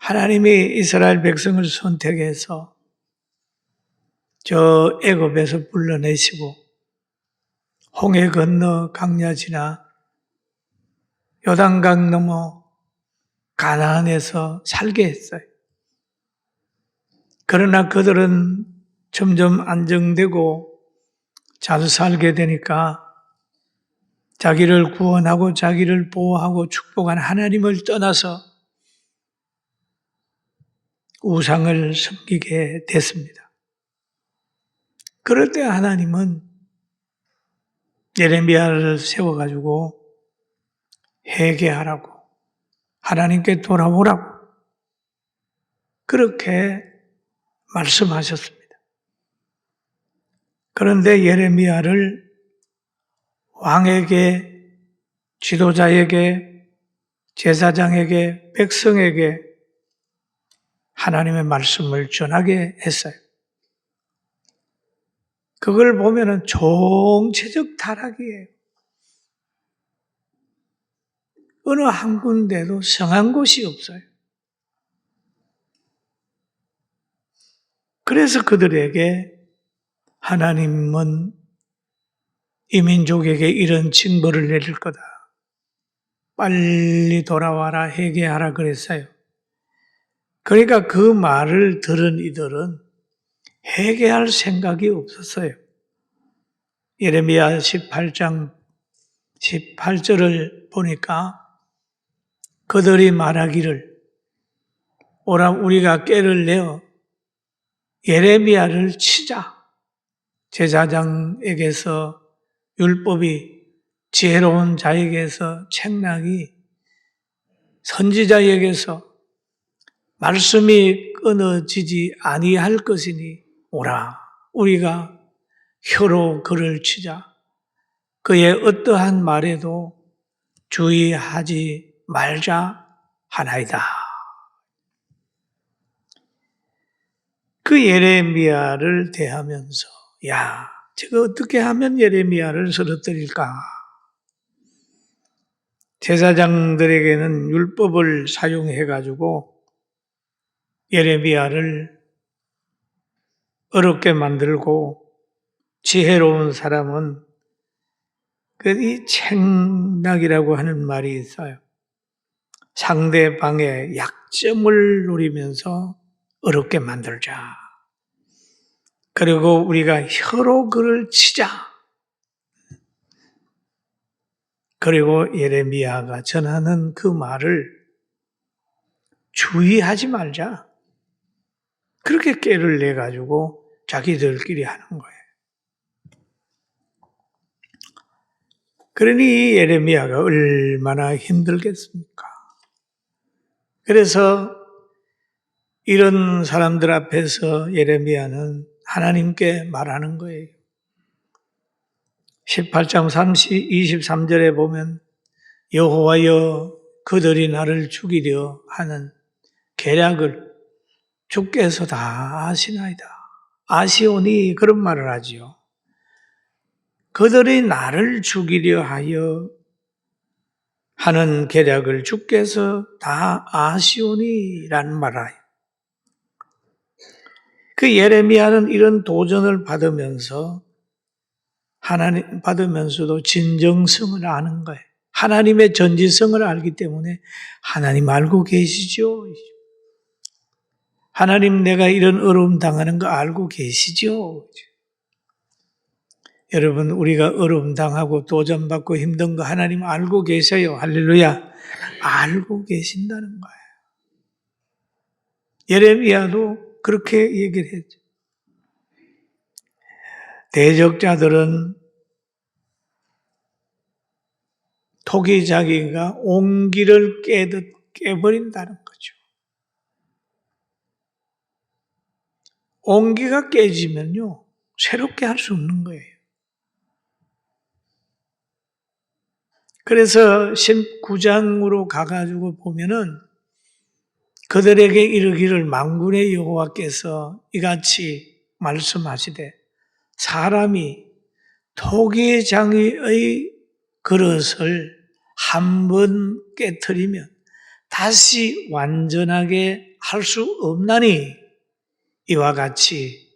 하나님이 이스라엘 백성을 선택해서 저 애굽에서 불러내시고 홍해 건너 강야 지나 요단강 넘어 가나안에서 살게 했어요. 그러나 그들은 점점 안정되고 잘 살게 되니까 자기를 구원하고 자기를 보호하고 축복한 하나님을 떠나서 우상을 섬기게 됐습니다. 그럴 때 하나님은 예레미야를 세워가지고 회개하라고, 하나님께 돌아오라고 그렇게 말씀하셨습니다. 그런데 예레미야를 왕에게, 지도자에게, 제사장에게, 백성에게 하나님의 말씀을 전하게 했어요. 그걸 보면은 총체적 타락이에요. 어느 한 군데도 성한 곳이 없어요. 그래서 그들에게 하나님은 이 민족에게 이런 징벌을 내릴 거다. 빨리 돌아와라, 회개하라 그랬어요. 그러니까 그 말을 들은 이들은 회개할 생각이 없었어요. 예레미야 18장 18절을 보니까 그들이 말하기를 오라 우리가 꾀를 내어 예레미야를 치자. 제사장에게서 율법이 지혜로운 자에게서 책략이 선지자에게서 말씀이 끊어지지 아니할 것이니 오라 우리가 혀로 그를 치자. 그의 어떠한 말에도 주의하지 말자 하나이다. 그 예레미야를 대하면서 야, 제가 어떻게 하면 예레미야를 쓰러뜨릴까? 제사장들에게는 율법을 사용해가지고 예레미야를 어렵게 만들고 지혜로운 사람은 이 책략이라고 하는 말이 있어요. 상대방의 약점을 노리면서 어렵게 만들자. 그리고 우리가 혀로 그를 치자. 그리고 예레미야가 전하는 그 말을 주의하지 말자. 그렇게 꾀를 내가지고 자기들끼리 하는 거예요. 그러니 예레미야가 얼마나 힘들겠습니까? 그래서 이런 사람들 앞에서 예레미야는 하나님께 말하는 거예요. 18장 23절에 보면 여호와여 그들이 나를 죽이려 하는 계략을 주께서 다 아시나이다. 아시오니 그런 말을 하지요. 그들이 나를 죽이려 하여 하는 계략을 주께서 다 아시오니라는 말을 해요. 그 예레미야는 이런 도전을 받으면서도 진정성을 아는 거예요. 하나님의 전지성을 알기 때문에 하나님 알고 계시죠? 하나님 내가 이런 어려움 당하는 거 알고 계시죠? 여러분 우리가 어려움 당하고 도전받고 힘든 거 하나님 알고 계세요. 할렐루야. 알고 계신다는 거예요. 예레미야도 그렇게 얘기를 했죠. 대적자들은 토기자기가 옹기를 깨듯 깨버린다는 거죠. 옹기가 깨지면요 새롭게 할 수 없는 거예요. 그래서 19장으로 가가지고 보면은 그들에게 이르기를 만군의 여호와께서 이같이 말씀하시되 사람이 토기장이의 그릇을 한 번 깨트리면 다시 완전하게 할 수 없나니 이와 같이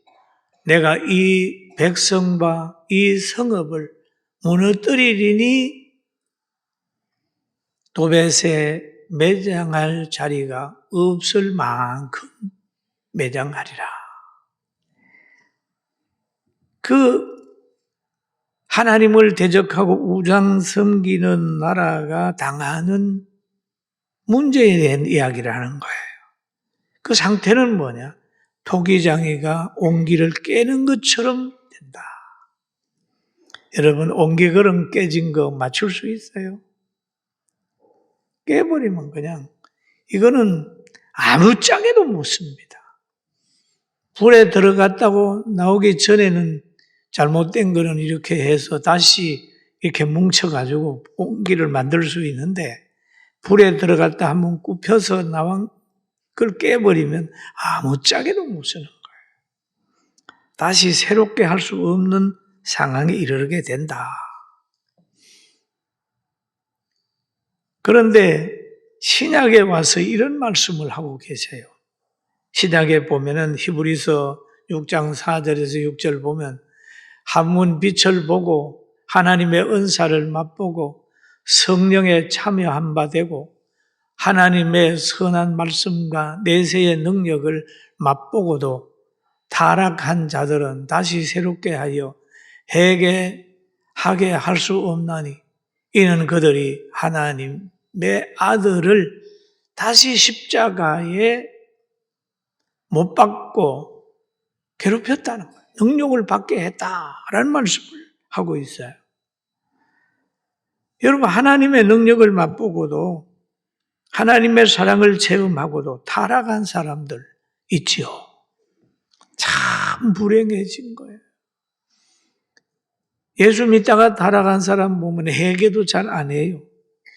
내가 이 백성과 이 성읍을 무너뜨리리니 도벳에 매장할 자리가 없을 만큼 매장하리라. 그 하나님을 대적하고 우상 섬기는 나라가 당하는 문제에 대한 이야기를 하는 거예요. 그 상태는 뭐냐? 토기장이가 옹기를 깨는 것처럼 된다. 여러분, 옹기그릇 깨진 거 맞출 수 있어요? 깨버리면 그냥 이거는 아무짝에도 못 씁니다. 불에 들어갔다고 나오기 전에는 잘못된 거는 이렇게 해서 다시 이렇게 뭉쳐가지고 옹기를 만들 수 있는데 불에 들어갔다 한번 굽혀서 나온 그걸 깨버리면 아무짝에도 못 쓰는 거예요. 다시 새롭게 할 수 없는 상황에 이르게 된다. 그런데 신약에 와서 이런 말씀을 하고 계세요. 신약에 보면은 히브리서 6장 4절에서 6절 보면 한문 빛을 보고 하나님의 은사를 맛보고 성령에 참여한 바 되고 하나님의 선한 말씀과 내세의 능력을 맛보고도 타락한 자들은 다시 새롭게 하여 회개하게 할 수 없나니 이는 그들이 하나님의 아들을 다시 십자가에 못 받고 괴롭혔다는 거예요. 능력을 받게 했다라는 말씀을 하고 있어요. 여러분, 하나님의 능력을 맛보고도 하나님의 사랑을 체험하고도 타락한 사람들 있지요. 참 불행해진 거예요. 예수 믿다가 타락한 사람 보면 회개도 잘 안 해요.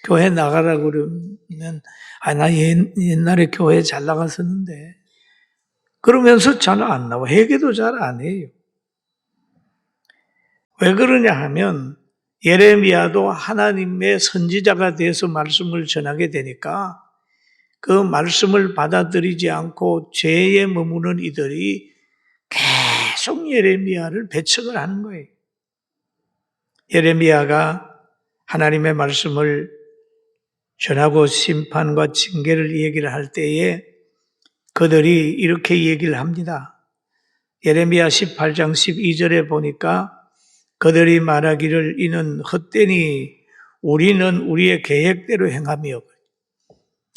교회 나가라고 그러면 나 옛날에 교회 잘 나갔었는데 그러면서 잘 안 나와. 회개도 잘 안 해요. 왜 그러냐 하면 예레미야도 하나님의 선지자가 돼서 말씀을 전하게 되니까 그 말씀을 받아들이지 않고 죄에 머무는 이들이 계속 예레미야를 배척을 하는 거예요. 예레미야가 하나님의 말씀을 전하고 심판과 징계를 얘기를 할 때에 그들이 이렇게 얘기를 합니다. 예레미야 18장 12절에 보니까 그들이 말하기를 이는 헛되니 우리는 우리의 계획대로 행하며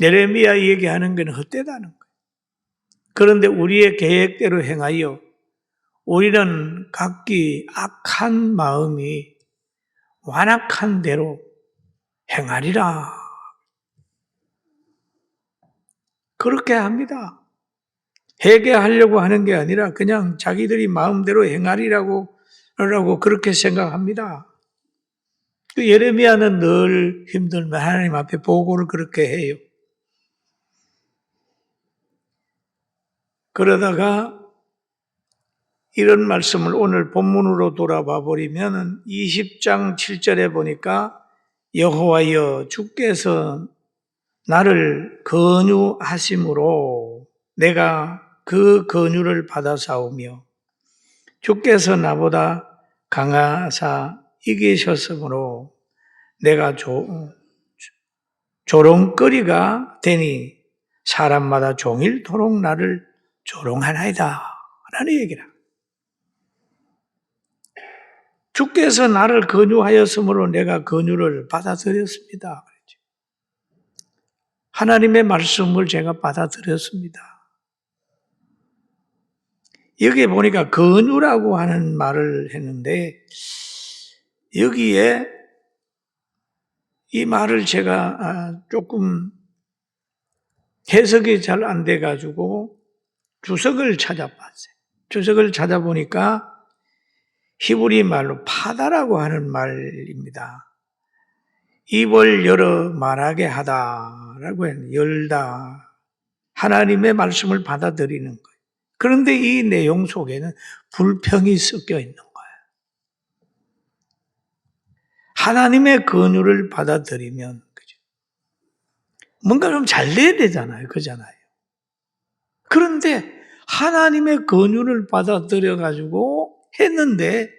예레미야 얘기하는 건 헛되다는 거예요. 그런데 우리의 계획대로 행하여 우리는 각기 악한 마음이 완악한 대로 행하리라. 그렇게 합니다. 회개하려고 하는 게 아니라 그냥 자기들이 마음대로 행하리라고 그렇게 생각합니다. 예레미야는 늘 힘들면 하나님 앞에 보고를 그렇게 해요. 그러다가 이런 말씀을 오늘 본문으로 돌아봐 버리면 20장 7절에 보니까 여호와여 주께서 나를 건유하심으로 내가 그 건유를 받아사오며 주께서 나보다 강하사 이기셨으므로 내가 조롱거리가 되니 사람마다 종일토록 나를 조롱하나이다 라는 얘기라. 주께서 나를 건유하였으므로 내가 건유를 받아들였습니다. 하나님의 말씀을 제가 받아들였습니다. 여기에 보니까 건유라고 하는 말을 했는데 여기에 이 말을 제가 조금 해석이 잘 안 돼가지고 주석을 찾아봤어요. 주석을 찾아보니까 히브리 말로 파다라고 하는 말입니다. 입을 열어 말하게 하다라고 해요. 열다. 하나님의 말씀을 받아들이는 거예요. 그런데 이 내용 속에는 불평이 섞여 있는 거예요. 하나님의 건유를 받아들이면 그죠? 뭔가 좀 잘 돼야 되잖아요. 그잖아요. 그런데 하나님의 권유를 받아들여 가지고 했는데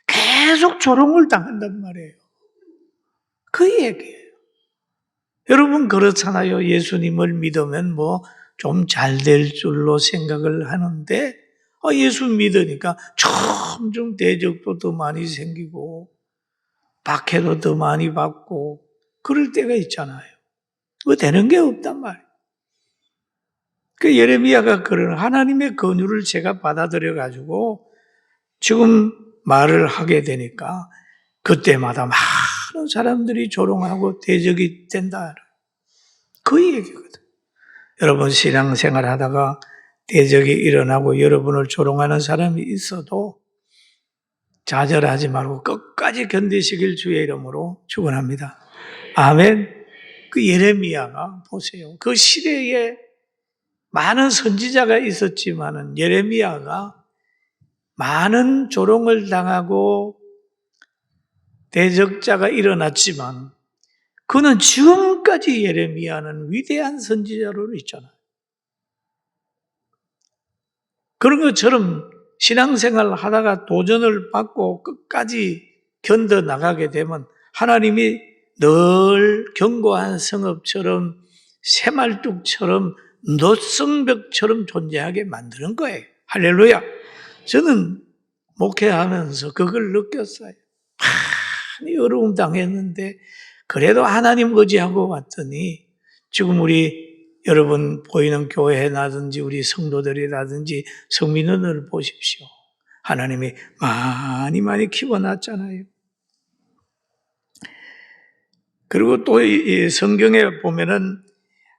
계속 조롱을 당한단 말이에요. 그 얘기예요. 여러분 그렇잖아요. 예수님을 믿으면 뭐 좀 잘 될 줄로 생각을 하는데 예수 믿으니까 점점 대적도 더 많이 생기고 박해도 더 많이 받고 그럴 때가 있잖아요. 그거 되는 게 없단 말이에요. 그 예레미야가 그런 하나님의 권유를 제가 받아들여 가지고 지금 말을 하게 되니까 그때마다 많은 사람들이 조롱하고 대적이 된다. 그 얘기거든. 여러분 신앙생활 하다가 대적이 일어나고 여러분을 조롱하는 사람이 있어도 좌절하지 말고 끝까지 견디시길 주의 이름으로 축원합니다. 아멘. 그 예레미야가 보세요. 그 시대에 많은 선지자가 있었지만은 예레미야가 많은 조롱을 당하고 대적자가 일어났지만 그는 지금까지 예레미야는 위대한 선지자로 있잖아요. 그런 것처럼 신앙생활을 하다가 도전을 받고 끝까지 견뎌나가게 되면 하나님이 늘 견고한 성읍처럼 새말뚝처럼 노성벽처럼 존재하게 만드는 거예요. 할렐루야. 저는 목회하면서 그걸 느꼈어요. 많이 어려움 당했는데 그래도 하나님 의지하고 왔더니 지금 우리 여러분 보이는 교회라든지 우리 성도들이라든지 성민원을 보십시오. 하나님이 많이 키워놨잖아요. 그리고 또 이 성경에 보면은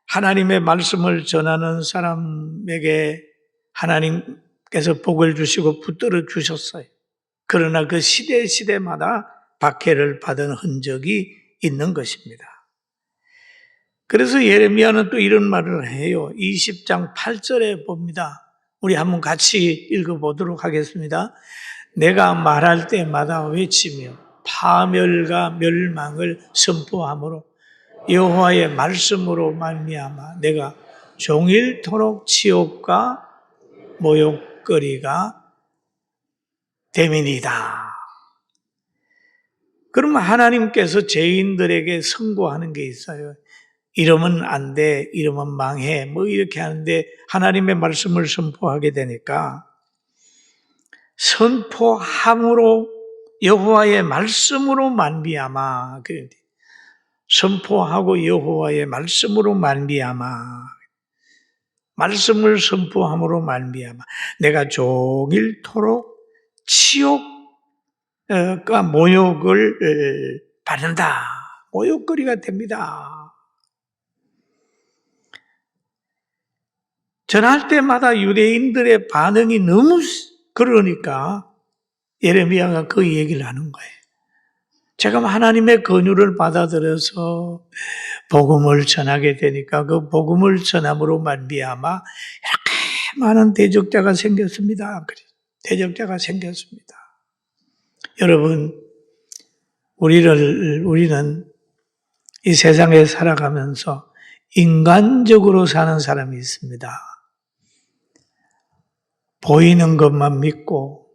하나님의 말씀을 전하는 사람에게 하나님께서 복을 주시고 붙들어 주셨어요. 그러나 그 시대마다 박해를 받은 흔적이 있는 것입니다. 그래서 예레미야는 또 이런 말을 해요. 20장 8절에 봅니다. 우리 한번 같이 읽어보도록 하겠습니다. 내가 말할 때마다 외치며 파멸과 멸망을 선포함으로 여호와의 말씀으로 말미암아 내가 종일토록 치욕과 모욕거리가 됨이니이다. 그러면 하나님께서 죄인들에게 선고하는 게 있어요. 이러면 안 돼, 이러면 망해, 뭐 이렇게 하는데 하나님의 말씀을 선포하게 되니까 선포함으로 여호와의 말씀으로 말미암아 선포하고 여호와의 말씀으로 말미암아 말씀을 선포함으로 말미암아 내가 종일토록 치욕과 모욕을 받는다. 모욕거리가 됩니다. 전할 때마다 유대인들의 반응이 너무 그러니까 예레미야가 그 얘기를 하는 거예요. 제가 하나님의 권유를 받아들여서 복음을 전하게 되니까 그 복음을 전함으로 말미암아 이렇게 많은 대적자가 생겼습니다. 대적자가 생겼습니다. 여러분, 우리는 이 세상에 살아가면서 인간적으로 사는 사람이 있습니다. 보이는 것만 믿고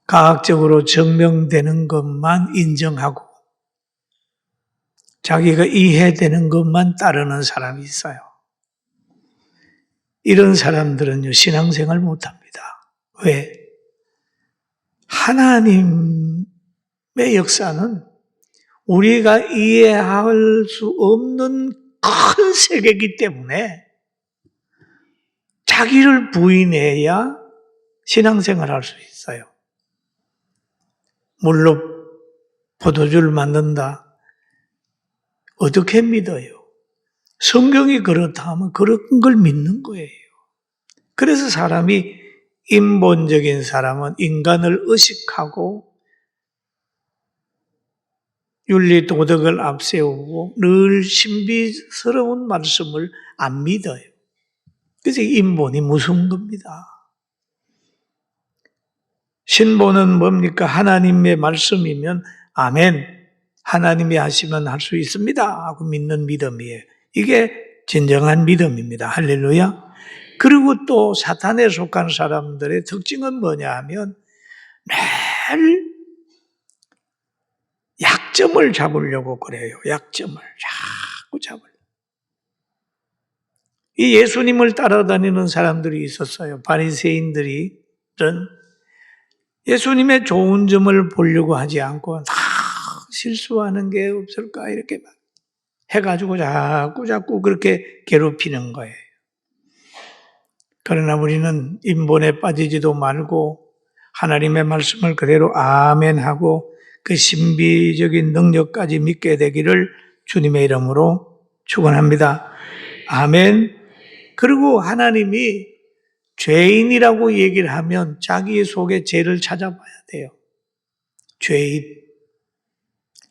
과학적으로 증명되는 것만 인정하고 자기가 이해되는 것만 따르는 사람이 있어요. 이런 사람들은요, 신앙생활 못합니다. 왜? 하나님의 역사는 우리가 이해할 수 없는 큰 세계이기 때문에 자기를 부인해야 신앙생활 할 수 있어요. 물로 포도주를 만든다. 어떻게 믿어요? 성경이 그렇다 하면 그런 걸 믿는 거예요. 그래서 사람이 인본적인 사람은 인간을 의식하고 윤리 도덕을 앞세우고 늘 신비스러운 말씀을 안 믿어요. 그래서 인본이 무서운 겁니다. 신본은 뭡니까? 하나님의 말씀이면 아멘, 하나님이 하시면 할 수 있습니다 하고 믿는 믿음이에요. 이게 진정한 믿음입니다. 할렐루야. 그리고 또 사탄에 속한 사람들의 특징은 뭐냐 하면 매일 약점을 잡으려고 그래요. 약점을 자꾸 잡으려고. 이 예수님을 따라다니는 사람들이 있었어요. 바리새인들은 예수님의 좋은 점을 보려고 하지 않고 실수하는 게 없을까 이렇게 해가지고 자꾸 그렇게 괴롭히는 거예요. 그러나 우리는 인본에 빠지지도 말고 하나님의 말씀을 그대로 아멘하고 그 신비적인 능력까지 믿게 되기를 주님의 이름으로 축원합니다. 아멘. 그리고 하나님이 죄인이라고 얘기를 하면 자기 속에 죄를 찾아봐야 돼요. 죄인.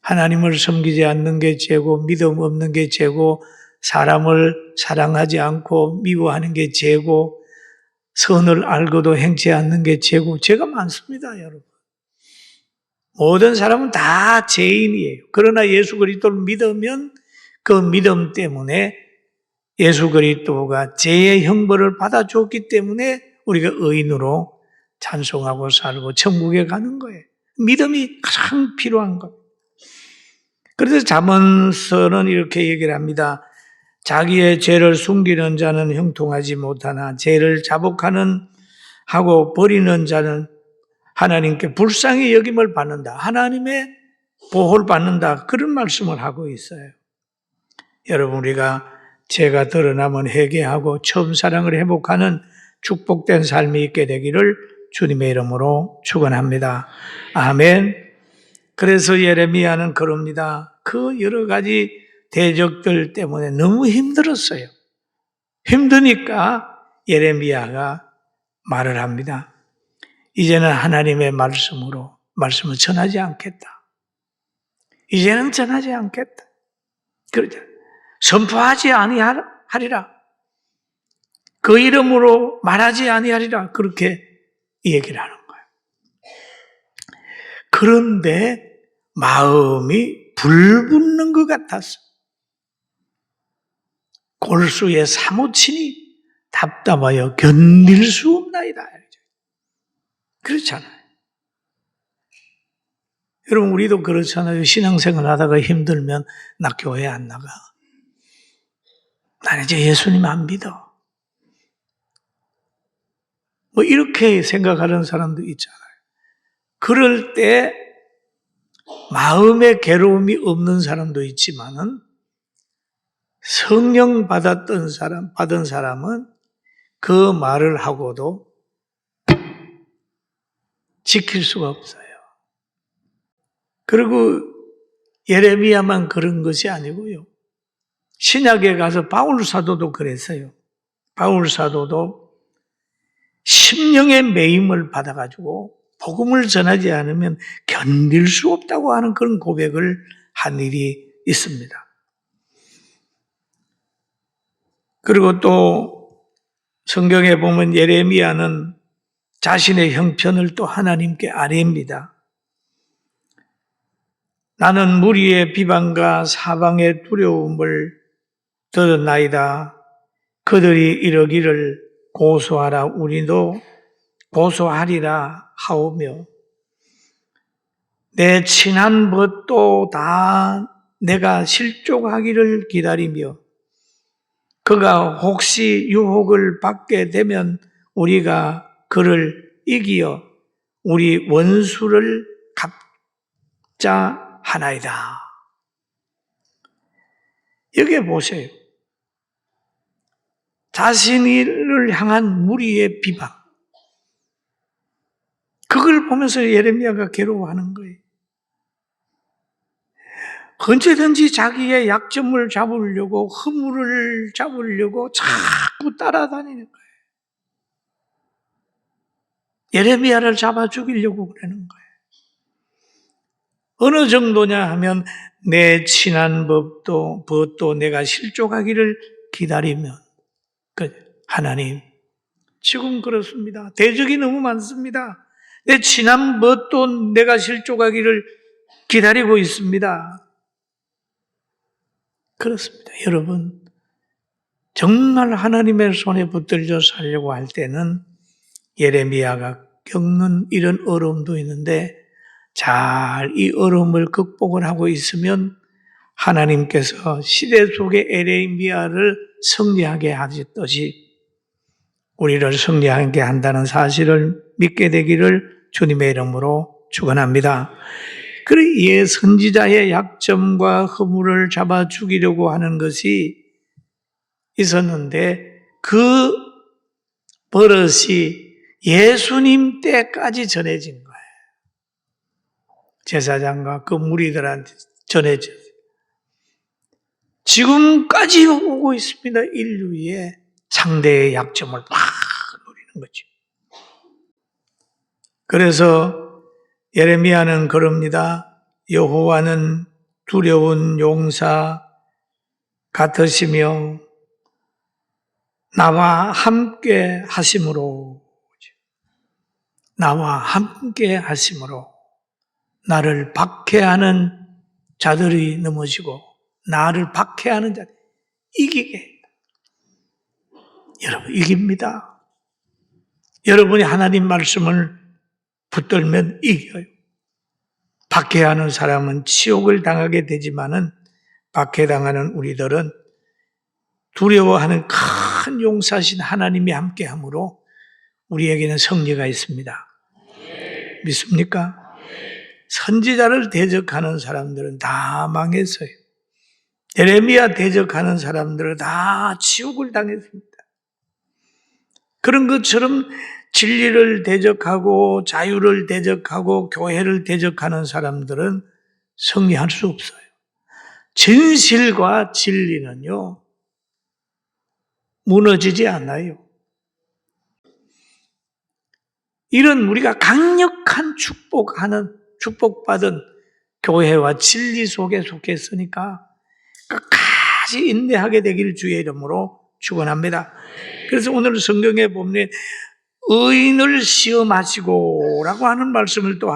하나님을 섬기지 않는 게 죄고 믿음 없는 게 죄고 사람을 사랑하지 않고 미워하는 게 죄고 선을 알고도 행치 않는 게 죄고 죄가 많습니다, 여러분. 모든 사람은 다 죄인이에요. 그러나 예수 그리스도를 믿으면 그 믿음 때문에 예수 그리스도가 죄의 형벌을 받아줬기 때문에 우리가 의인으로 찬송하고 살고 천국에 가는 거예요. 믿음이 가장 필요한 거예요. 그래서 잠언서는 이렇게 얘기를 합니다. 자기의 죄를 숨기는 자는 형통하지 못하나 죄를 자복하는 하고 버리는 자는 하나님께 불쌍히 여김을 받는다. 하나님의 보호를 받는다. 그런 말씀을 하고 있어요. 여러분, 우리가 죄가 드러나면 회개하고 처음 사랑을 회복하는 축복된 삶이 있게 되기를 주님의 이름으로 축원합니다. 아멘. 그래서 예레미야는 그럽니다. 그 여러 가지 대적들 때문에 너무 힘들었어요. 힘드니까 예레미야가 말을 합니다. 이제는 하나님의 말씀을 전하지 않겠다. 이제는 전하지 않겠다. 그러죠. 선포하지 아니하리라. 그 이름으로 말하지 아니하리라. 그렇게 얘기를 하는 거예요. 그런데 마음이 불붙는 것 같았어. 골수에 사무치니 답답하여 견딜 수 없나이다. 그렇잖아요. 여러분, 우리도 그렇잖아요. 신앙생활 하다가 힘들면 나 교회 안 나가. 난 이제 예수님 안 믿어. 뭐 이렇게 생각하는 사람도 있잖아요. 그럴 때 마음의 괴로움이 없는 사람도 있지만은 성령 받은 사람은 그 말을 하고도 지킬 수가 없어요. 그리고 예레미야만 그런 것이 아니고요. 신약에 가서 바울 사도도 그랬어요. 바울 사도도 심령의 매임을 받아가지고 복음을 전하지 않으면 견딜 수 없다고 하는 그런 고백을 한 일이 있습니다. 그리고 또 성경에 보면 예레미야는 자신의 형편을 또 하나님께 아뢰입니다. 나는 무리의 비방과 사방의 두려움을 들었나이다. 그들이 이러기를 고소하라 우리도 고소하리라 하오며 내 친한 벗도 다 내가 실족하기를 기다리며 그가 혹시 유혹을 받게 되면 우리가 그를 이기어 우리 원수를 갚자 하나이다. 여기 보세요. 자신을 향한 무리의 비방. 그걸 보면서 예레미야가 괴로워하는 거예요. 언제든지 자기의 약점을 잡으려고 허물을 잡으려고 자꾸 따라다니는 거예요. 예레미야를 잡아 죽이려고 그러는 거예요. 어느 정도냐 하면 내 친한 벗도 내가 실족하기를 기다리면 하나님 지금 그렇습니다. 대적이 너무 많습니다. 내 친한 벗도 내가 실족하기를 기다리고 있습니다. 그렇습니다. 여러분, 정말 하나님의 손에 붙들려 살려고 할 때는 예레미야가 겪는 이런 어려움도 있는데 잘 이 어려움을 극복을 하고 있으면 하나님께서 시대 속의 예레미야를 승리하게 하셨듯이 우리를 승리하게 한다는 사실을 믿게 되기를 주님의 이름으로 축원합니다. 그래 예 선지자의 약점과 허물을 잡아 죽이려고 하는 것이 있었는데 그 버릇이 예수님 때까지 전해진 거예요. 제사장과 그 무리들한테 전해졌어요. 지금까지 오고 있습니다. 인류의 상대의 약점을 막 노리는 거죠. 그래서 예레미야는 그럽니다. 여호와는 두려운 용사 같으시며 나와 함께 하심으로 나를 박해하는 자들이 넘어지고 나를 박해하는 자들 이기게. 여러분 이깁니다. 여러분이 하나님 말씀을 붙들면 이겨요. 박해하는 사람은 치욕을 당하게 되지만은 박해당하는 우리들은 두려워하는 큰 용사신 하나님이 함께함으로 우리에게는 승리가 있습니다. 믿습니까? 선지자를 대적하는 사람들은 다 망했어요. 예레미야 대적하는 사람들은 다 치욕을 당했습니다. 그런 것처럼 진리를 대적하고 자유를 대적하고 교회를 대적하는 사람들은 승리할 수 없어요. 진실과 진리는요 무너지지 않아요. 이런 우리가 강력한 축복받은 교회와 진리 속에 속했으니까 끝까지 인내하게 되기를 주의 이름으로 축원합니다. 그래서 오늘 성경에 보면 의인을 시험하시고 라고 하는 말씀을 또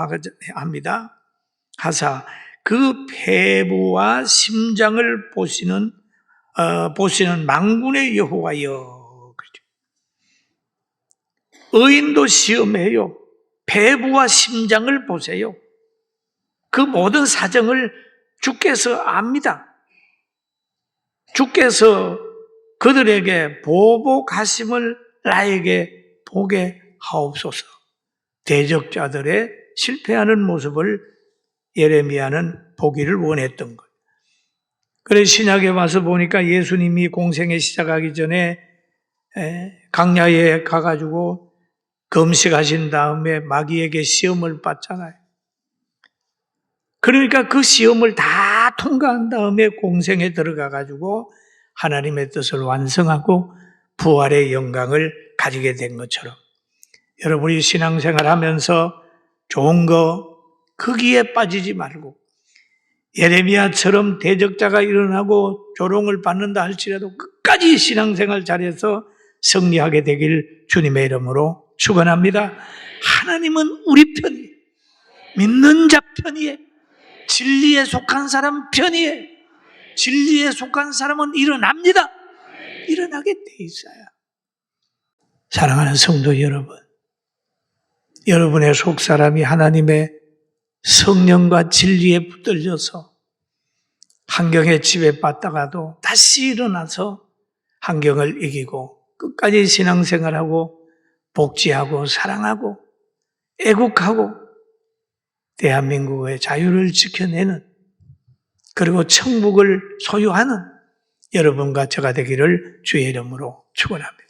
합니다. 하사 그 폐부와 심장을 보시는 만군의 여호와여. 의인도 시험해요. 폐부와 심장을 보세요. 그 모든 사정을 주께서 압니다. 주께서 그들에게 보복하심을 나에게 보게 하옵소서. 대적자들의 실패하는 모습을 예레미야는 보기를 원했던 거예요. 그래서 신약에 와서 보니까 예수님이 공생에 시작하기 전에 강야에 가가지고 금식하신 다음에 마귀에게 시험을 받잖아요. 그러니까 그 시험을 다 통과한 다음에 공생에 들어가가지고 하나님의 뜻을 완성하고 부활의 영광을 가지게 된 것처럼 여러분이 신앙생활 하면서 좋은 거 거기에 빠지지 말고 예레미야처럼 대적자가 일어나고 조롱을 받는다 할지라도 끝까지 신앙생활 잘해서 승리하게 되길 주님의 이름으로 축원합니다. 하나님은 우리 편이에요. 믿는 자 편이에요. 진리에 속한 사람 편이에요. 진리에 속한 사람은 일어납니다. 일어나게 돼 있어요. 사랑하는 성도 여러분, 여러분의 속사람이 하나님의 성령과 진리에 붙들려서 환경에 지배받다가도 다시 일어나서 환경을 이기고 끝까지 신앙생활하고 복지하고 사랑하고 애국하고 대한민국의 자유를 지켜내는 그리고 천국을 소유하는 여러분과 저가 되기를 주의 이름으로 축원합니다.